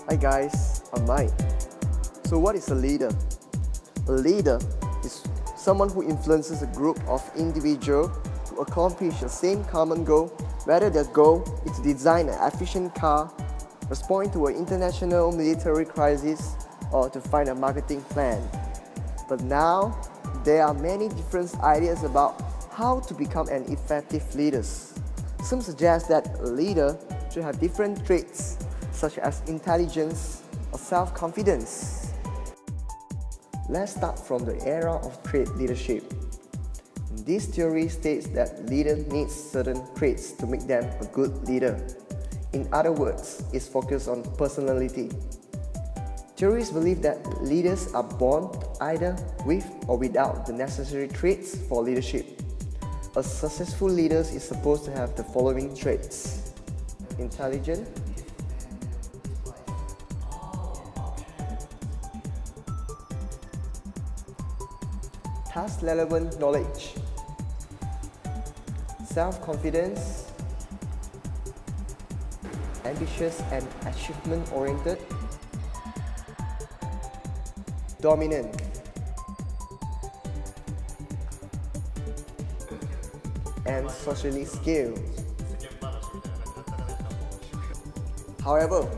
Hi guys, I'm Mike. So what is a leader? A leader is someone who influences a group of individuals to accomplish the same common goal, whether their goal is to design an efficient car, respond to an international military crisis, or to find a marketing plan. But now, there are many different ideas about how to become an effective leader. Some suggest that a leader should have different traits, such as intelligence or self-confidence. Let's start from the era of trait leadership. This theory states that leaders need certain traits to make them a good leader. In other words, it's focused on personality. Theorists believe that leaders are born either with or without the necessary traits for leadership. A successful leader is supposed to have the following traits: intelligent, task-relevant knowledge, self-confidence, ambitious and achievement-oriented, dominant, and socially skilled. However,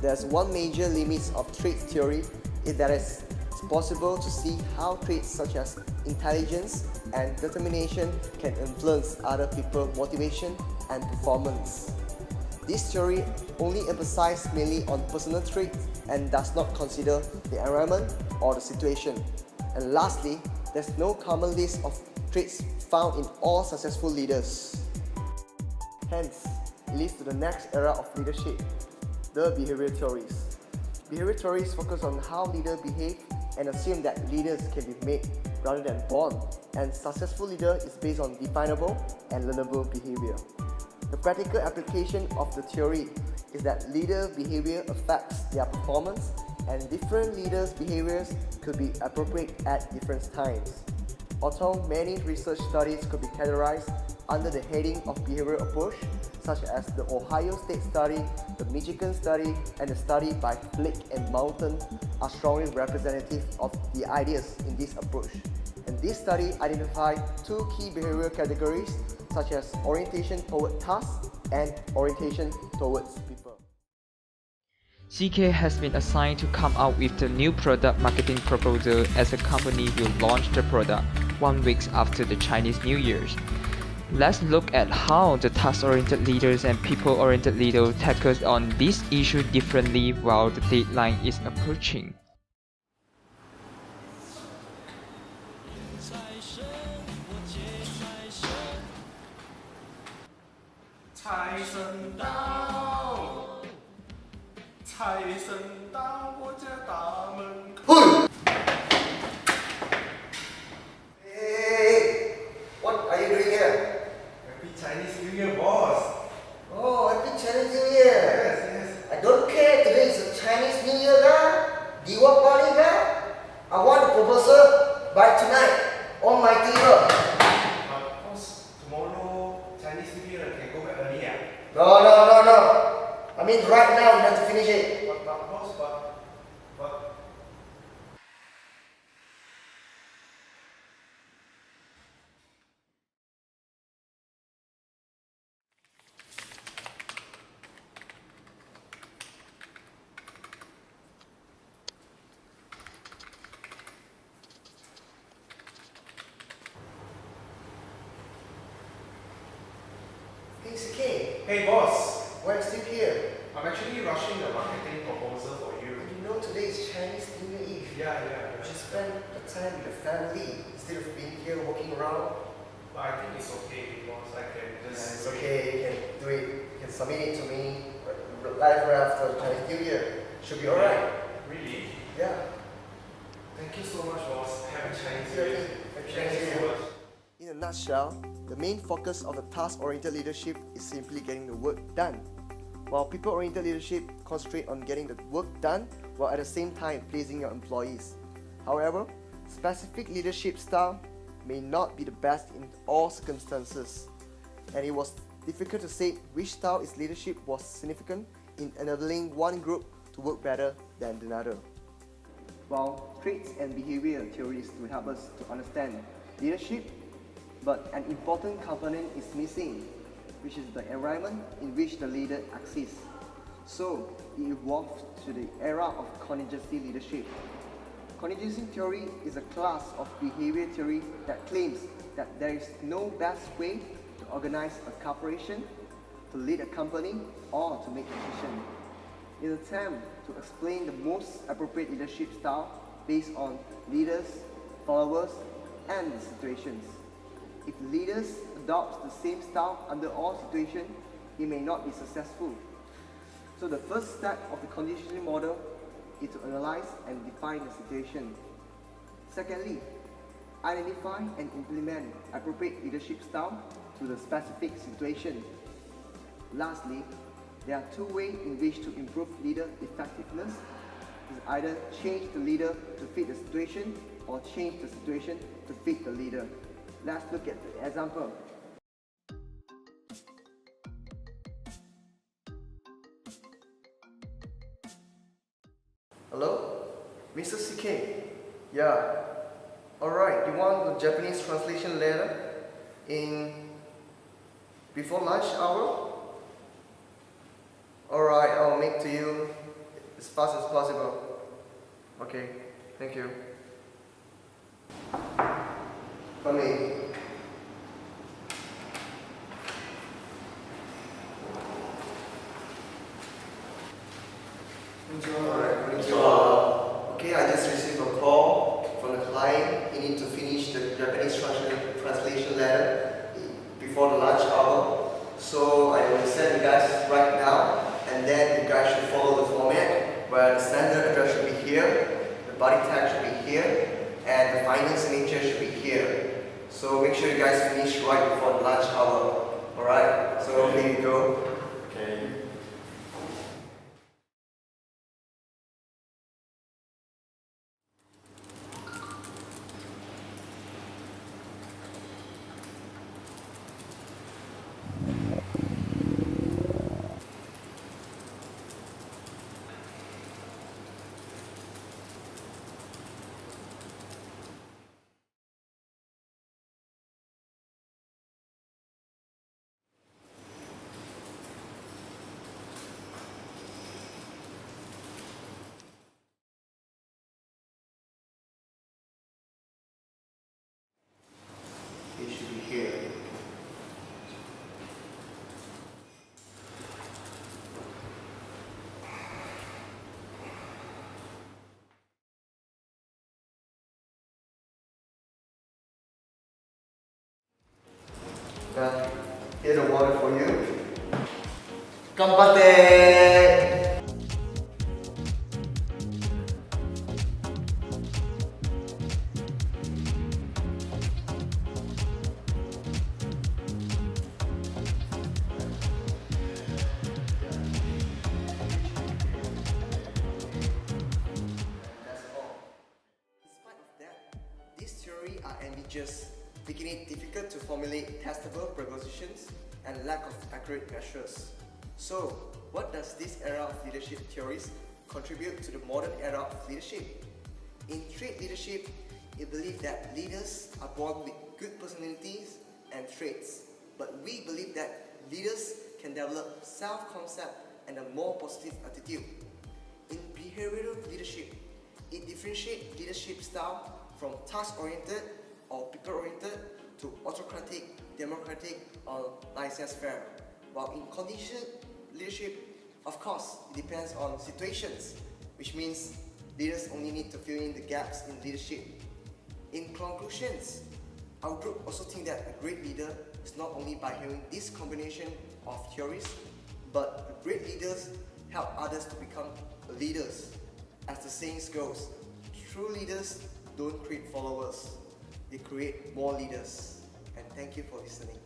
there's one major limit of trait theory is that it's possible to see how traits such as intelligence and determination can influence other people's motivation and performance. This theory only emphasizes mainly on personal traits and does not consider the environment or the situation. And lastly, there's no common list of traits found in all successful leaders. Hence, it leads to the next era of leadership, the behavior theories. Behavior theories focus on how leaders behave and assume that leaders can be made rather than born, and successful leader is based on definable and learnable behavior. The practical application of the theory is that leader behavior affects their performance, and different leaders' behaviors could be appropriate at different times. Although many research studies could be categorized under the heading of behavioral approach, such as the Ohio State study, the Michigan study, and the study by Blake and Moulton are strongly representative of the ideas in this approach. And this study identified two key behavioral categories, such as orientation toward tasks and orientation towards people. CK has been assigned to come out with the new product marketing proposal as the company will launch the product 1 week after the Chinese New Year. Let's look at how the task-oriented leaders and people-oriented leaders tackle on this issue differently while the deadline is approaching. Hey, what are you doing here? Happy Chinese New Year, boss! Oh, happy Chinese New Year! Yes. I don't care, today is a Chinese New Year ka? Diwali ka? I want a proposal by tonight on my table. Boss, tomorrow Chinese New Year can go back early. No. I mean right now, you have to finish it. But boss, but Hey CK, hey boss, why are you still here? I'm actually rushing the marketing proposal for you. You know today is Chinese New Year Eve. Yeah. You should spend the time with your family instead of being here walking around. But I think it's okay because I can just. It's okay, you can do it. You can submit it to me right after Chinese New Year. Should be alright. Really? Yeah. Thank you so much, boss. Happy Chinese New Okay. Year. Happy Thank Chinese you New so Year. much. In a nutshell, the main focus of the task-oriented leadership is simply getting the work done, while people-oriented leadership concentrate on getting the work done while at the same time pleasing your employees. However, specific leadership style may not be the best in all circumstances, and it was difficult to say which style its leadership was significant in enabling one group to to work better than another. While traits and behavior theories to help us to understand leadership, but an important component is missing, which is the environment in which the leader exists. So, it evolved to the era of contingency leadership. Contingency theory is a class of behavior theory that claims that there is no best way to organize a corporation, to lead a company, or to make a decision. In an attempt to explain the most appropriate leadership style based on leaders, followers, and the situations. If leaders adopt the same style under all situations, it may not be successful. So the first step of the conditioning model is to analyze and define the situation. Secondly, identify and implement appropriate leadership style to the specific situation. Lastly, there are two ways in which to improve leader effectiveness. It's either change the leader to fit the situation or change the situation to fit the leader. Let's look at the example. Hello? Mr. CK? Yeah. Alright, you want the Japanese translation letter before lunch hour? Alright, I'll make to you as fast as possible. Okay, thank you. Come in. Okay, I just received a call from the client. You need to finish the Japanese translation letter before the lunch hour. So I will send you guys right now, and then you guys should follow the format where the standard address should be here, the body tag should be here, and the final signature should be here. So make sure you guys finish right before the lunch hour. Alright, so here you go. Okay. It should be here. Here's the water for you. Ganbatte! These theories are ambiguous, making it difficult to formulate testable propositions and lack of accurate measures. So, what does this era of leadership theories contribute to the modern era of leadership? In trait leadership, it believes that leaders are born with good personalities and traits, but we believe that leaders can develop self-concept and a more positive attitude. In behavioral leadership, it differentiates leadership style from task-oriented or people-oriented to autocratic, democratic, or laissez-faire. While in conditioned leadership, of course, it depends on situations, which means leaders only need to fill in the gaps in leadership. In conclusions, our group also think that a great leader is not only by having this combination of theories, but great leaders help others to become leaders. As the saying goes, true leaders don't create followers, they create more leaders. And thank you for listening.